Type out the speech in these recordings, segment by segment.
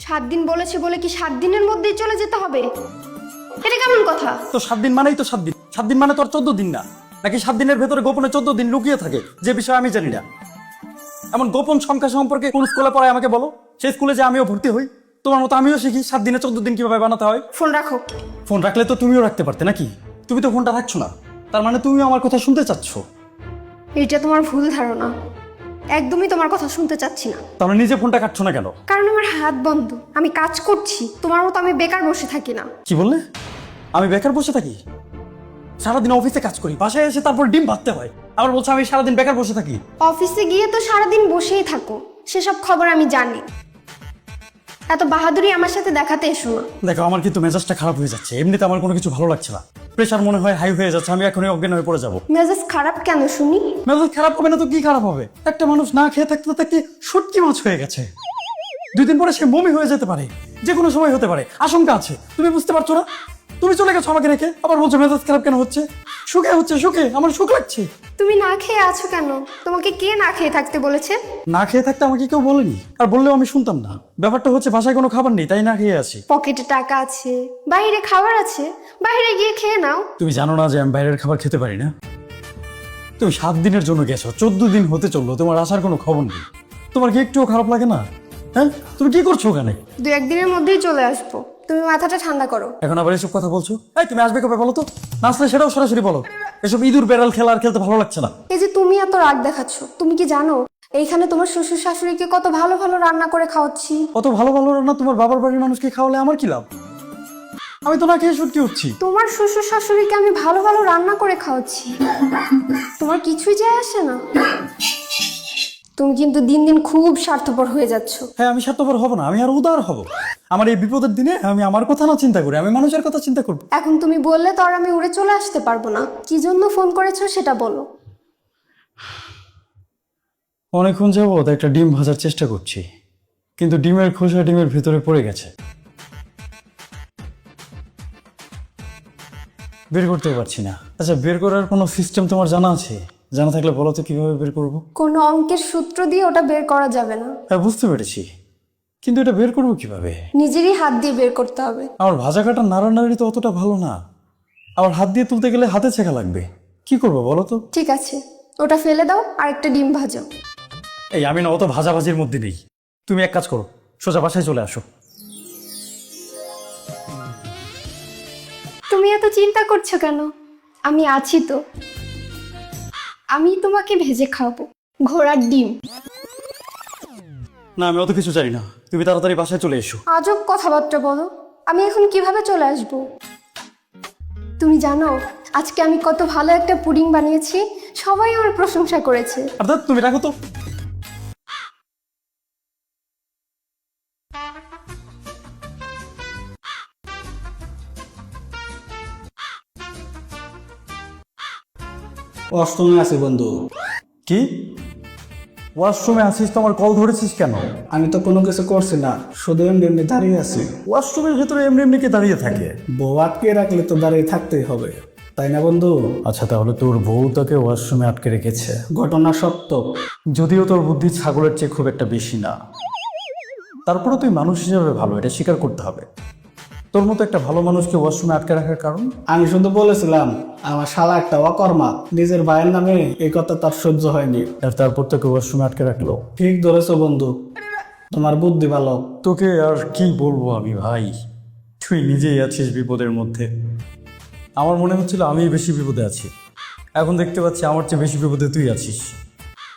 7 দিন বলেছে বলে কি 7 দিনের মধ্যেই চলে যেতে হবে? এটা কেমন কথা? তো 7 দিন মানেই তো 7 দিন। 7 দিন মানে তো আর 14 দিন না। নাকি 7 দিনের ভেতরে গোপনে 14 দিন লুকিয়ে থাকে, যে বিষয়ে আমি জানি না। এমন গোপন সংখ্যা সম্পর্কে কোন স্কুলে পড়ায় আমাকে বলো। সেই স্কুলে যে আমিও ভর্তি হই, তোমার মতো আমিও শিখি 7 দিনে 14 দিন কিভাবে বানাতে হয়। ফোন রাখো। ফোন রাখলে তো তুমিও রাখতে পারতে নাকি? তুমি তো ফোনটা রাখছো না, তার মানে তুমিও আমার কথা শুনতে চাচ্ছ। এটা তোমার ভুল ধারণা, একদমই তোমার কথা শুনতে চাচ্ছি না। তাহলে নিজে ফোনটা কাটছো না কেন? কারণ আমার হাত বন্ধ, আমি কাজ করছি। তোমার মতো আমি বেকার বসে থাকি না। কি বললে? আমি বেকার বসে থাকি? সারাদিন অফিসে কাজ করি, বাসায় এসে তারপর ডিম ভাততে হয়, আবার বলছো আমি সারাদিন বেকার বসে থাকি। অফিসে গিয়ে তো সারাদিন বসেই থাকো, সেসব খবর আমি জানি। এত বাহাদুরি আমার সাথে দেখাতে এসো না। দেখো, আমার কিন্তু মেজাজটা খারাপ হয়ে যাচ্ছে। এমনিতে আমার কোনো কিছু ভালো লাগছে না। প্রেশার মনে হয় হাই হয়ে যাচ্ছে, আমি এখনই অজ্ঞান হয়ে পড়ে যাবো। মেজাজ খারাপ কেন শুনি? মেজাজ খারাপ হবে না তো কি খারাপ হবে? একটা মানুষ না খেয়ে থাকতে থাকতে শুটকি মাছ হয়ে গেছে। 2 দিন পরে সে বমি হয়ে যেতে পারে, যে কোনো সময় হতে পারে, আশঙ্কা আছে। তুমি বুঝতে পারছো না? তুমি চলে গেছো আমাকে রেখে, আবার বলছো মেজাজ খারাপ কেন হচ্ছে? সুখে হচ্ছে, সুখে আমার সুখ লাগছে। তুমি না খেয়ে আছো কেন? তোমাকে কে না খেয়ে থাকতে বলেছে? না খেয়ে থাকতে আমাকে কেউ বলেনি, আর বললেও আমি শুনতাম না। ব্যাপারটা হচ্ছে বাসায় কোনো খাবার নেই, তাই না খেয়ে আছি। পকেটে টাকা আছে, বাইরে খাবার আছে, বাইরে গিয়ে খেয়ে নাও। তুমি জানো না যে আমি বাইরের খাবার খেতে পারি না? তুমি 7 দিনের জন্য গেছো, 14 দিন হতে চললো, তোমার আসার কোনো খবর নেই। তোমার কি একটুও খারাপ লাগে না? হ্যাঁ, তুমি কি করছো ওখানে? 2-1 দিনের মধ্যেই চলে আসবো। তুমি মাথাটা ঠান্ডা করো। এখন আবার এসব কথা বলছো? এই, তুমি আসবে কবে বলো তো? না আসলে সেটাও সরাসরি বলো। এসব ইঁদুর বেড়াল খেলা আর খেলতে ভালো লাগছে না। এই যে তুমি এত রাগ দেখাচ্ছ, তুমি কি জানো এইখানে তোমার শ্বশুর শাশুড়িকে কত ভালো ভালো রান্না করে খাওয়াচ্ছি? কত ভালো ভালো রান্না তোমার বাবার বাড়ির মানুষকে খাওয়ালে আমার কি লাভ? আমি তো না খেয়ে শুটকি উঠছি। তোমার শ্বশুর শাশুড়িকে আমি ভালো ভালো রান্না করে খাওয়াচ্ছি, তোমার কিছুই যায় আসে না। তুমি কিন্তু দিন দিন খুব স্বার্থপর হয়ে যাচ্ছ। হ্যাঁ, আমি স্বার্থপর হব না, আমি আর উদার হব। আমার এই বিপদের দিনে আমি আমার কথা না চিন্তা করি, আমি মানুষের কথা চিন্তা করবো। এখন তুমি বললে তো আর আমি উড়ে চলে আসতে পারবো না। কি জন্য ফোন করেছো সেটা বলো। অনেকক্ষণ যাবত একটা ডিম ভাজার চেষ্টা করছি, কিন্তু ডিমের খোসা ডিমের ভিতরে পড়ে গেছে, বের করতে পারছি না। আচ্ছা, বের করার কোনো সিস্টেম তোমার জানা আছে? জানা থাকলে বলো তো কিভাবে বের করবো। কোনো অঙ্কের সূত্র দিয়ে ওটা বের করা যাবে না। হ্যাঁ, বুঝতে পেরেছি, কিন্তু এটা বের করবো কিভাবে? নিজেরই হাত দিয়ে বের করতে হবে। আমার ভাজা কাটা নাড়ানাড়ি তো অতটা ভালো না, আবার হাত দিয়ে তুলতে গেলে হাতে ছেঁকা লাগবে। কি করবো বলো তো? ঠিক আছে, ওটা ফেলে দাও আর একটা ডিম ভাজো। এই, আমি না অত ভাজাভাজির মধ্যে নেই। তুমি এক কাজ করো, সোজা বাসায় চলে আসো। তুমি এত চিন্তা করছো কেন? আমি আছি তো। আমি তোমাকে ভেজে খাওয়াবো, ঘোড়ার ডিম। না, আমি অত কিছু জানি না, তুমি তাড়াতাড়ি বাসায় চলে এসো। আজব কথাবার্তা বলো। আমি এখন কিভাবে চলে আসব? তুমি জানো আজকে আমি কত ভালো একটা পুডিং বানিয়েছি, সবাই আমার প্রশংসা করেছে। অর্থাৎ তুমি রাখো তো। অষ্টমে আছি বন্ধু। কি? ওয়াশরুমে আছিস তো? আমার কল ধরেছিস কেন? আমি তো কোনো কিছু করছি না, শুধু এমনি এমনি দাঁড়িয়ে আছি। ওয়াশরুমের ভেতরে এমনি এমনি কে দাঁড়িয়ে থাকে? বউ আটকে রাখলে তো দাঁড়িয়ে থাকতেই হবে, তাই না বন্ধু? আচ্ছা, তাহলে তোর বউ তোকে ওয়াশরুমে আটকে রেখেছে। ঘটনা সত্য। যদিও তোর বুদ্ধি ছাগলের চেয়ে খুব একটা বেশি না, তারপরে তুই মানুষ হিসেবে ভালো, এটা স্বীকার করতে হবে। তোর মতো একটা ভালো মানুষকে ওয়াশরুমে আটকে রাখার কারণ? আমি শুধু বলেছিলাম আমার শালা একটা অকর্মা, নিজের ভাইয়ের নামে এই কথা তার সহ্য হয়নি। আর তারপর তোকে ওয়াশরুমে আটকে রাখলো। ঠিক ধরেছো বন্ধু, তোমার বুদ্ধি ভালো। তোকে আর কি বলবো আমি ভাই, তুই নিজেই আছিস বিপদের মধ্যে। আমার মনে হচ্ছিল আমি বেশি বিপদে আছি, এখন দেখতে পাচ্ছি আমার চেয়ে বেশি বিপদে তুই আছিস।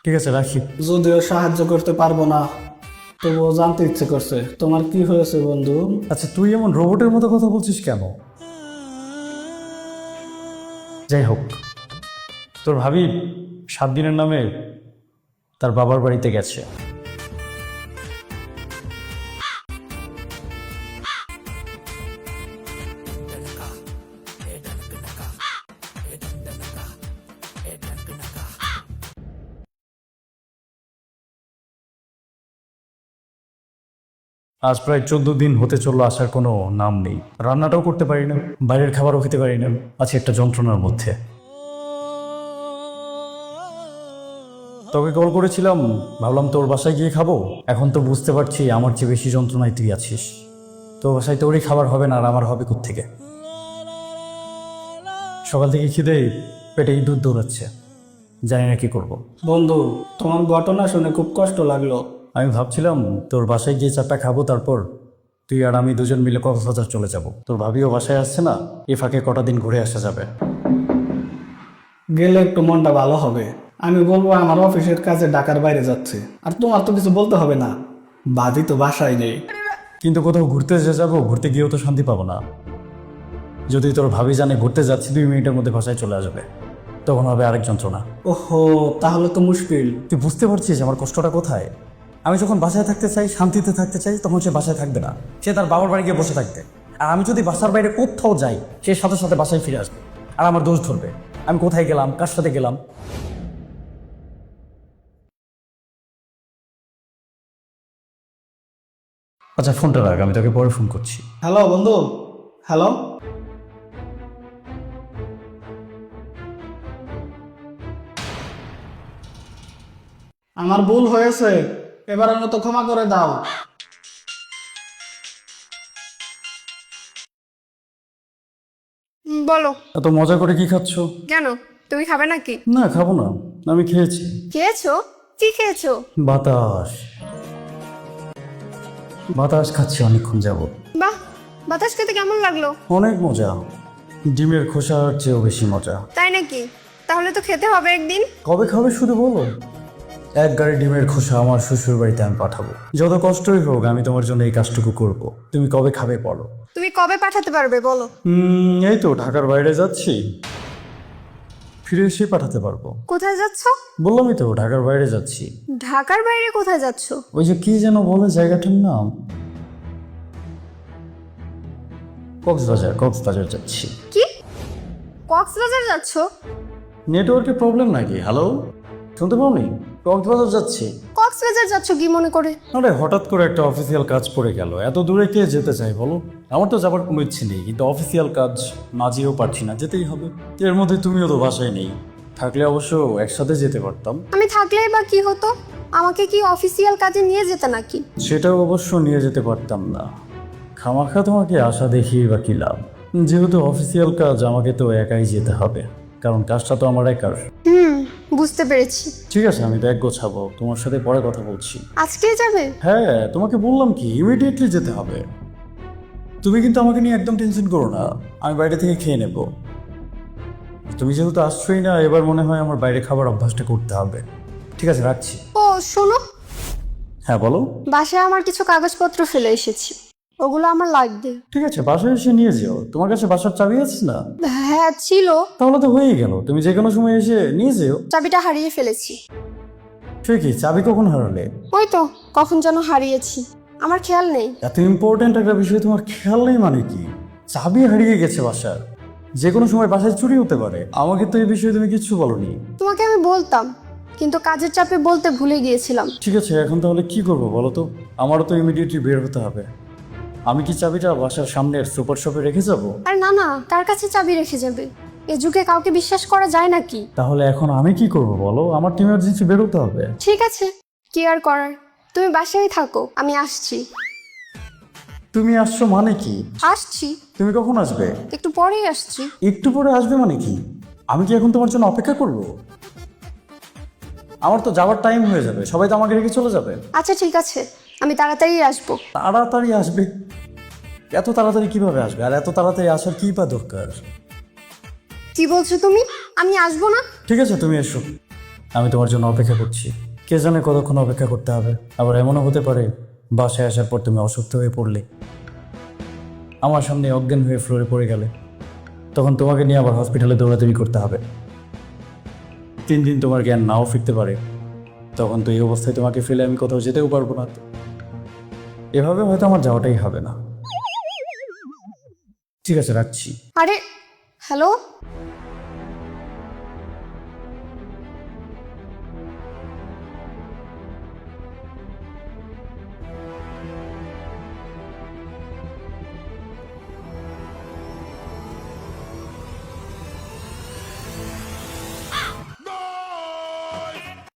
ঠিক আছে, রাখি। যদিও সাহায্য করতে পারবো না, তবুও জানতে ইচ্ছে করছে তোমার কি হয়েছে বন্ধু। আচ্ছা, তুই এমন রোবটের মতো কথা বলছিস কেন? যাই হোক, তোর ভাবি 7 দিনের নামে তার বাবার বাড়িতে গেছে। আজ প্রায় 14 দিন হতে চললো, আসার কোনো নাম নেই। রান্নাটাও করতে পারি না, বাইরের খাবারও খেতে পারি না, আছে একটা যন্ত্রণার মধ্যে। তোকে কল করেছিলাম, ভাবলাম তোর বাসায় গিয়ে খাবো। এখন তো বুঝতে পারছি আমার চেয়ে বেশি যন্ত্রণায় তুই আছিস। তোর বাসায় তোরই খাবার হবে না, আর আমার হবে কোত্থেকে? সকাল থেকে খিদে পেটে ইঁদুর দৌড়াচ্ছে, জানি না কি করব। বন্ধু, তোমার ঘটনা শুনে খুব কষ্ট লাগলো। আমি ভাবছিলাম তোর বাসায় গিয়ে চারটা খাবো, তারপর তুই আর আমি দুজন মিলে কক্সবাজার চলে যাব। তোর ভাবিও বাসায় আসছে না, এ ফাঁকে কটা দিন ঘুরে আসা যাবে। গেলে একটু মনটা ভালো হবে। আমি বলবো আমার অফিসের কাজে ঢাকার বাইরে যাচ্ছে, আর তোমার তো কিছু বলতে হবে না, বাদি তো বাসায় নেই। কিন্তু কোথাও ঘুরতে যে যাবো, ঘুরতে গিয়েও তো শান্তি পাবো না। যদি তোর ভাবি জানে ঘুরতে যাচ্ছি, 2 মিনিটের মধ্যে বাসায় চলে আসবে, তখন হবে আরেক যন্ত্রণা। ওহো, তাহলে তো মুশকিল। তুই বুঝতে পারছিস আমার কষ্টটা কোথায়? আমি যখন বাসায় থাকতে চাই, শান্তিতে থাকতে চাই, তখন সে বাসায় থাকবে না, সে তার বাবার বাড়ি গিয়ে বসে থাকবে। আর আমি যদি বাসার বাইরে কোথাও যাই, সে সাথে সাথে বাসায় ফিরে আসবে, আর আমার দোষ ধরবে আমি কোথায় গেলাম, কার সাথে গেলাম। আচ্ছা ফোনটা রাখ, আমি তোকে পরে ফোন করছি। হ্যালো বন্ধু, হ্যালো। আমার ভুল হয়েছে, এবারের মতো ক্ষমা করে দাও। বলো। এত মজা করে কি খাচ্ছ? কেন, তুমি খাবে নাকি? না খাবো না, আমি খেয়েছি। খেয়েছো? কি খেয়েছো? বাতাস বাতাস খাচ্ছি অনেকক্ষণ যাব। বাহ, বাতাস খেতে কেমন লাগলো? অনেক মজা, ডিমের খোসার চেয়েও বেশি মজা। তাই নাকি? তাহলে তো খেতে হবে একদিন। কবে খাবে শুধু বলো। এক গাড়ি ডিমের খোসা আমার শ্বশুর বাড়িতে আমি পাঠাবো, যত কষ্টই হোক আমি তোমার জন্য এই কাজটুকু করব। তুমি কবে খাবে বলো। তুমি কবে পাঠাতে পারবে বলো? এই তো ঢাকার বাইরে যাচ্ছি, ফিরে এসে পাঠাতে পারবো। কোথায় যাচ্ছ? বললামই তো ঢাকার বাইরে যাচ্ছি। ঢাকার বাইরে কোথায় যাচ্ছ? ওই যে কি যেন বলে জায়গাটার নাম, কক্সবাজার যাচ্ছি। কি? কক্সবাজার যাচ্ছ? নেটওয়ার্কের প্রবলেম নাকি? হ্যালো, শুনতে পাওনি? কক্সবাজার যাচ্ছি। কক্সবাজার যাচ্ছ কি মনে করে? আরে হঠাৎ করে একটা অফিসিয়াল কাজ পড়ে গেল, এত দূরে কে যেতে চাই বলো? আমার তো যাবার কোনো ইচ্ছে নেই, কিন্তু অফিসিয়াল কাজ না যেয়েও পারছি না, যেতেই হবে। এর মধ্যে তুমিও তো বাসায় নেই, থাকলে অবশ্য একসাথে যেতে পারতাম। আমি থাকলেই বা কি হতো? আমাকে কি অফিসিয়াল কাজে নিয়ে যেতে নাকি? সেটাও অবশ্য নিয়ে যেতে পারতাম না, খামাখা তোমাকে আশা দেখিয়ে বা কি লাভ? যেহেতু অফিসিয়াল কাজ, আমাকে তো একাই যেতে হবে, কারণ কাজটা তো আমার একার। বুঝতে পেরেছি। ঠিক আছে, আমি ব্যাগ গোছাবো, তোমার সাথে পরে কথা বলছি। আজকেই যাবে? হ্যাঁ, তোমাকে বললাম কি ইমিডিয়েটলি যেতে হবে। তুমি কিন্তু আমাকে নিয়ে একদম টেনশন করো না, আমি বাইরে থেকে খেয়ে নেব। তুমি যেহেতু আসছোই না, এবার মনে হয় আমার বাইরে খাবার অভ্যাসটা করতে হবে। ঠিক আছে, রাখছি। ও শোনো, হ্যাঁ বলো। বাসায় আমার কিছু কাগজপত্র ফেলে এসেছি, ওগুলো আমার লাগবে। ঠিক আছে, বাসায় এসে নিয়ে যেও। তোমার কাছে বাসার চাবি আছে না? হ্যাঁ ছিল। তাহলে তো হয়েই গেল, তুমি যে কোনো সময় এসে নিয়ে যেও। চাবিটা হারিয়ে ফেলেছি। ঠিকই, চাবি কখন হারালে? ওই তো কখন যেন হারিয়েছি, আমার খেয়াল নেই। এত ইম্পর্টেন্ট একটা বিষয় তোমার খেয়াল নেই মানে কি? চাবি হারিয়ে গেছে বাসার, যে কোনো সময় বাসায় চুরি হতে পারে। আমাকে তো এই বিষয়ে তুমি কিচ্ছু বলনি। তোমাকে আমি বলতাম, কিন্তু কাজের চাপে বলতে ভুলে গিয়েছিলাম। ঠিক আছে, এখন তাহলে কি করবো বলো তো? আমারও তো ইমিডিয়েটলি বের হতে হবে। আমি কি চাবিটা বাসার সামনের সুপার শপে রেখে যাব? আর না না, কার কাছে চাবি রেখে যাবে? এ যুগে কাউকে বিশ্বাস করা যায় নাকি? তাহলে এখন আমি কি করব বলো? আমার টিম এমার্জেন্সি বের হতে হবে। ঠিক আছে, কি আর করার, তুমি বাসায় থাকো, আমি আসছি। তুমি আসছো মানে কি? আসছি, তুমি কখন আসবে? একটু পরেই আসছি। একটু পরে আসবে মানে কি? আমি কি এখন তোমার জন্য অপেক্ষা করব? আমার তো যাওয়ার টাইম হয়ে যাবে, সবাই তো আমাকে রেখে চলে যাবে। আচ্ছা ঠিক আছে, আমি তাড়াতাড়ি আসবো। তাড়াতাড়ি আসবে? এত তাড়াতাড়ি কিভাবে আসবে? আর এত তাড়াতাড়ি আসার কি বা দরকার? কি বলছো তুমি? আমি আসবো না? ঠিক আছে, তুমি এসো, আমি তোমার জন্য অপেক্ষা করছি। কে জানে কতক্ষণ অপেক্ষা করতে হবে। আবার এমনও হতে পারে বাসায় আসার পর তুমি অসুস্থ হয়ে পড়লে, আমার সামনে অজ্ঞান হয়ে ফ্লোরে পড়ে গেলে, তখন তোমাকে নিয়ে আবার হসপিটালে দৌড়াদৌড়ি করতে হবে। 3 দিন তোমার জ্ঞান নাও ফিরতে পারে, তখন তো এই অবস্থায় তোমাকে ফেলে আমি কোথাও যেতেও পারবো না। এভাবে হয়তো আমার যাওয়াটাই হবে না। ঠিক আছে, রাখছি। আরে হ্যালো,